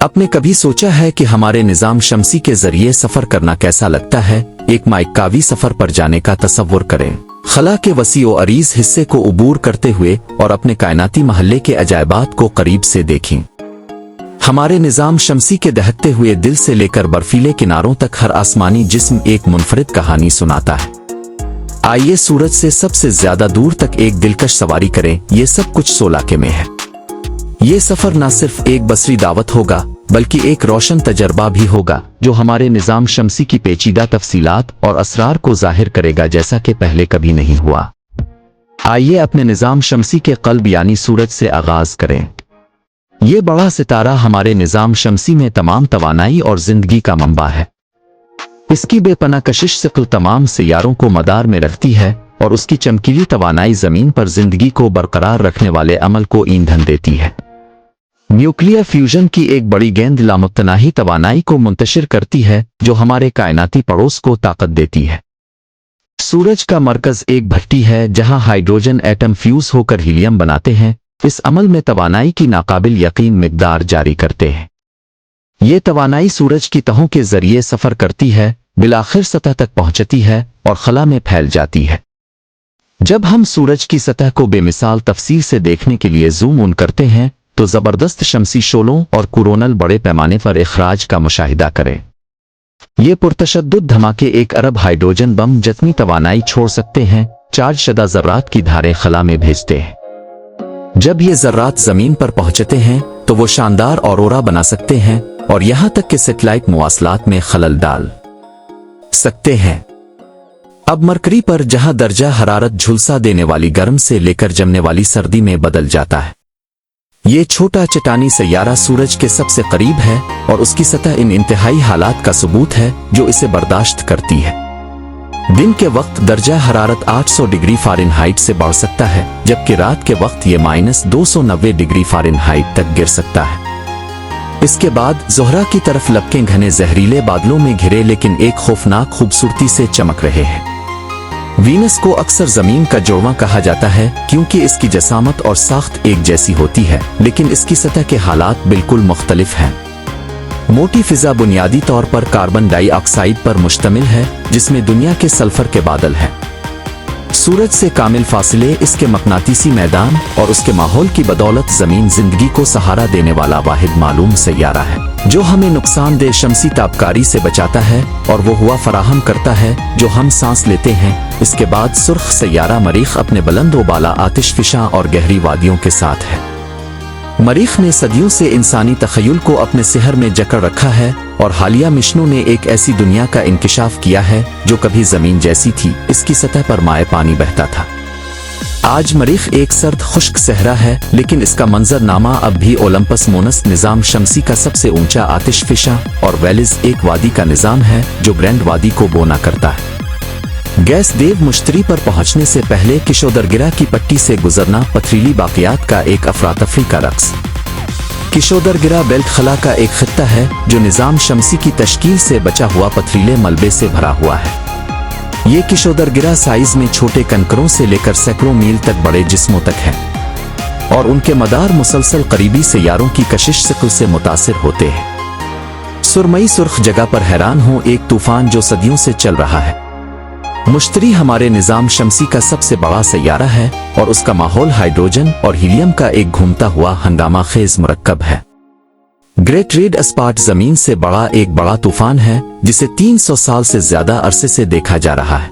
आपने कभी सोचा है कि हमारे निजाम शमसी के जरिए सफर करना कैसा लगता है? एक माइकावी सफर पर जाने का तसव्वुर करें, खला के वसीओ अरीज हिस्से को उबूर करते हुए और अपने कायनाती महल्ले के अजायबात को करीब से देखें। हमारे निजाम शमसी के दहकते हुए दिल से लेकर बर्फीले किनारों तक हर आसमानी जिस्म एक मुनफरिद कहानी सुनाता है। आइए सूरज से सबसे ज्यादा दूर तक एक दिलकश सवारी करें। ये सब कुछ सोलाके में है। ये सफर न सिर्फ एक बसरी दावत होगा बल्कि एक रोशन तजर्बा भी होगा जो हमारे निजाम शमसी की पेचीदा तफसीलात और असरार को जाहिर करेगा जैसा कि पहले कभी नहीं हुआ। आइए अपने निजाम शमसी के क़ल्ब यानी सूरज से आगाज करें। ये बड़ा सितारा हमारे निजाम शमसी में तमाम तवानाई और जिंदगी का मंबा है। इसकी बेपना कशिश सिक़ल तमाम सियारों को मदार में रखती है और उसकी चमकीली तवानाई जमीन पर जिंदगी को बरकरार रखने वाले अमल को ईंधन देती है। न्यूक्लियर फ्यूजन की एक बड़ी गेंद लामुतनाही तवानाई को मुंतशिर करती है जो हमारे कायनाती पड़ोस को ताकत देती है। सूरज का मरकज एक भट्टी है जहां हाइड्रोजन एटम फ्यूज होकर हीलियम बनाते हैं। इस अमल में तवानाई की नाकाबिल यकीन मिकदार जारी करते हैं। ये तवानाई सूरज की तहों के जरिए सफर करती है, बिलाखिर सतह तक पहुंचती है और खला में फैल जाती है। जब हम सूरज की सतह को बेमिसाल तफसील से देखने के लिए जूम इन करते हैं तो जबरदस्त शमसी शोलों और कोरोनल बड़े पैमाने पर इखराज का मुशाहिदा करें। ये पुरतशद्दुद धमाके 1 अरब हाइड्रोजन बम जतनी तवानाई छोड़ सकते हैं, चार्ज शदा ज़र्रात की धारें खला में भेजते हैं। जब ये ज़र्रात जमीन पर पहुंचते हैं तो वो शानदार औरोरा बना सकते हैं और यहां तक कि सैटेलाइट मुवासलात में खलल डाल सकते हैं। अब मरकरी पर जहां दर्जा हरारत झुलसा देने वाली गर्म से लेकर जमने वाली सर्दी में बदल जाता है। ये छोटा चट्टानी सैयारा सूरज के सबसे करीब है और उसकी सतह इन इंतहाई हालात का सबूत है जो इसे बर्दाश्त करती है। दिन के वक्त दर्जा हरारत 800 डिग्री फ़ारेनहाइट से बढ़ सकता है जबकि रात के वक्त ये -290 डिग्री फ़ारेनहाइट तक गिर सकता है। इसके बाद ज़ोहरा की तरफ लपकें घने जहरीले बादलों में घिरे लेकिन एक खौफनाक खूबसूरती से चमक रहे हैं। वीनस को अक्सर जमीन का जोड़वा कहा जाता है क्योंकि इसकी जसामत और साख्त एक जैसी होती है लेकिन इसकी सतह के हालात बिल्कुल मुख्तलिफ हैं। मोटी फिजा बुनियादी तौर पर कार्बन डाइऑक्साइड पर मुश्तमिल है जिसमें दुनिया के सल्फर के बादल हैं। सूरज से कामिल फासिले इसके मकनातीसी मैदान और उसके माहौल की बदौलत जमीन जिंदगी को सहारा देने वाला वाहिद मालूम सैयारा है जो हमें नुकसानदेह शमसी ताबकारी से बचाता है और वो हुआ फराहम करता है जो हम सांस लेते हैं। इसके बाद सुर्ख सैयारा मरीख अपने बुलंद व बाला आतिशफिशा और गहरी वादियों के साथ है। मरीख ने सदियों से इंसानी तखय्युल को अपने सिहर में जकड़ रखा है और हालिया मिशनों ने एक ऐसी दुनिया का इंकिशाफ किया है जो कभी जमीन जैसी थी। इसकी सतह पर माए पानी बहता था। आज मरीख एक सर्द खुश्क सहरा है लेकिन इसका मंजरनामा अब भी ओलंपस मोनस निजाम शमसी का सबसे ऊंचा आतिशफिशा और वेलिज एक वादी का निजाम है जो ग्रैंड वादी को बोना करता है। गैस देव मुश्तरी पर पहुंचने से पहले किशोदरगिरा की पट्टी से गुजरना पथरीली बाकियात का एक अफरातफरी का रक्स। किशोदरगिरा बेल्ट खला का एक खित्ता है जो निजाम शमसी की तश्कील से बचा हुआ पथरीले मलबे से भरा हुआ है। ये किशोदरगिरा साइज में छोटे कंकरों से लेकर सैकड़ों मील तक बड़े जिस्मों तक है और उनके मदार मुसलसल करीबी सैयारों की कशिश सिक़ल से मुतासिर होते हैं। सुरमई सुर्ख जगह पर हैरान हो एक तूफान जो सदियों से चल रहा है। मुश्तरी हमारे निजाम शमसी का सबसे बड़ा सैयारा है और उसका माहौल हाइड्रोजन और हीलियम का एक घूमता हुआ हंगामा खेज मुरक्कब है। ग्रेट रेड स्पॉट जमीन से बड़ा एक बड़ा तूफान है जिसे 300 साल से ज्यादा अरसे से देखा जा रहा है।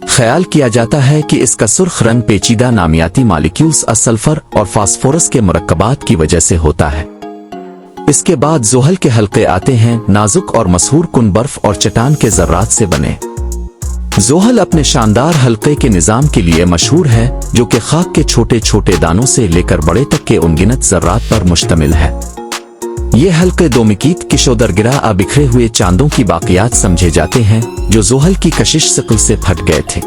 ख्याल किया जाता है कि इसका सुर्ख रंग पेचीदा नामियाती मालिक्यूल्स सल्फर और फास्फोरस के मुरक्कबात की वजह से होता है। इसके बाद जोहल के हल्के आते हैं, नाजुक और मशहूर कुन बर्फ और चट्टान के जर्रात से बने। जोहल अपने शानदार हल्के के निजाम के लिए मशहूर है जो कि खाक के छोटे छोटे दानों से लेकर बड़े तक के अनगिनत जर्रात पर मुश्तमिल है। ये हल्के दोमिकीत किशोदरगिरा बिखरे हुए चांदों की बाकियात समझे जाते हैं जो जोहल की कशिश सिक़ल से फट गए थे।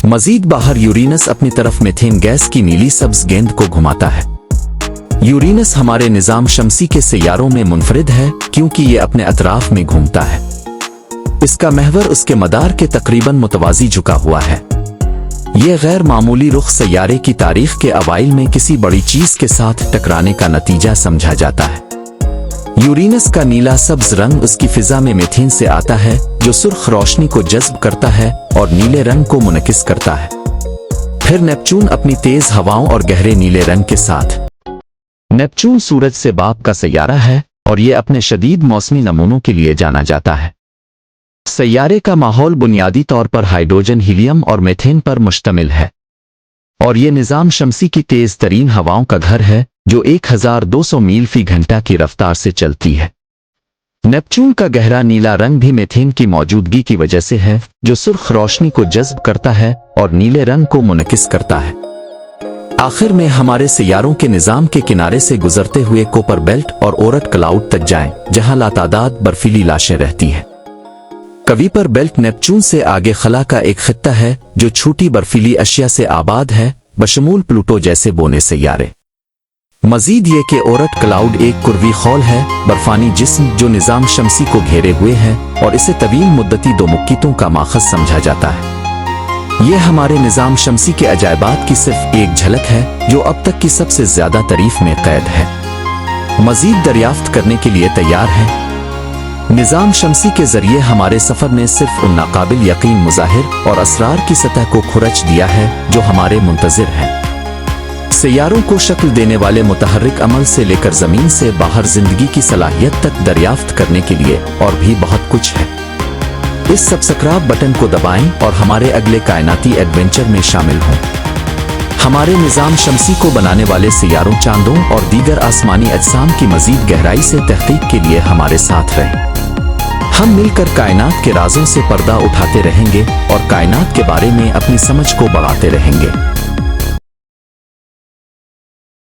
मजीद बाहर यूरेनस अपनी तरफ मीथेन गैस की नीली सब्ज गेंद को घुमाता है। यूरेनस हमारे निजाम शमसी के सैयारों में मुनफरिद है क्योंकि ये अपने अतराफ में घूमता है। इसका महवर उसके मदार के तकरीबन मुतवाजी झुका हुआ है। यह गैर मामूली रुख सैयारे की तारीख के अवाइल में किसी बड़ी चीज के साथ टकराने का नतीजा समझा जाता है। यूरेनस का नीला सब्ज रंग उसकी फिजा में मीथेन से आता है, जो सुर्ख रोशनी को जज्ब करता है और नीले रंग को मुनकिस करता है। फिर नेपच्यून अपनी तेज हवाओं और गहरे नीले रंग के साथ। नेपच्यून सूरज से बाप का सैयारा है और ये अपने शदीद मौसमी नमूनों के लिए जाना जाता है। सैयारे का माहौल बुनियादी तौर पर हाइड्रोजन, हीलियम और मीथेन पर मुश्तमिल है और ये निज़ाम शमसी की तेज तरीन हवाओं का घर है, जो 1200 मील फी घंटा की रफ्तार से चलती है। नेपच्यून का गहरा नीला रंग भी मीथेन की मौजूदगी की वजह से है, जो सुर्ख रोशनी को जज्ब करता है और नीले रंग को मुनकिस करता है। आखिर में हमारे सैयारों के निज़ाम के किनारे से गुजरते हुए कोपर बेल्ट और ओरट क्लाउड तक जाएं, जहां लातादाद बर्फीली लाशें रहती हैं। कवीपर बेल्ट नेपच्यून से आगे खला का एक खित्ता है, जो छोटी बर्फीली अशिया से आबाद है, बशमूल प्लूटो जैसे बोने सैयारे। मजीद ये कि ओरट क्लाउड एक कुर्वी खौल है, बर्फानी जिस्म जो निज़ाम शमसी को घेरे हुए है और इसे तवील मुद्दती दो मुक्कीतों का माखज़ समझा जाता है। ये हमारे निज़ाम शमसी के अजायबात की सिर्फ एक झलक है, जो अब तक की सबसे ज्यादा तारीफ में कैद है। मजीद दरियाफ्त करने के लिए तैयार है। निज़ाम शमसी के जरिए हमारे सफर ने सिर्फ उन नाकाबिल यकीन मुज़ाहिर और असरार की सतह को खुरच दिया है, जो हमारे मुंतज़िर हैं। सैयारों को शक्ल देने वाले मुतहर्रिक अमल से लेकर जमीन से बाहर जिंदगी की सलाहियत तक दरियाफ्त करने के लिए और भी बहुत कुछ है। इस सब्सक्राइब बटन को दबाएं और हमारे अगले कायनाती एडवेंचर में शामिल हों। हमारे निज़ाम शमसी को बनाने वाले सैयारों, चांदों और दीगर आसमानी अजसाम की मजीद गहराई से तहकीक के लिए हमारे साथ रहें। हम मिलकर कायनात के राजों से पर्दा उठाते रहेंगे और कायनात के बारे में अपनी समझ को बढ़ाते रहेंगे।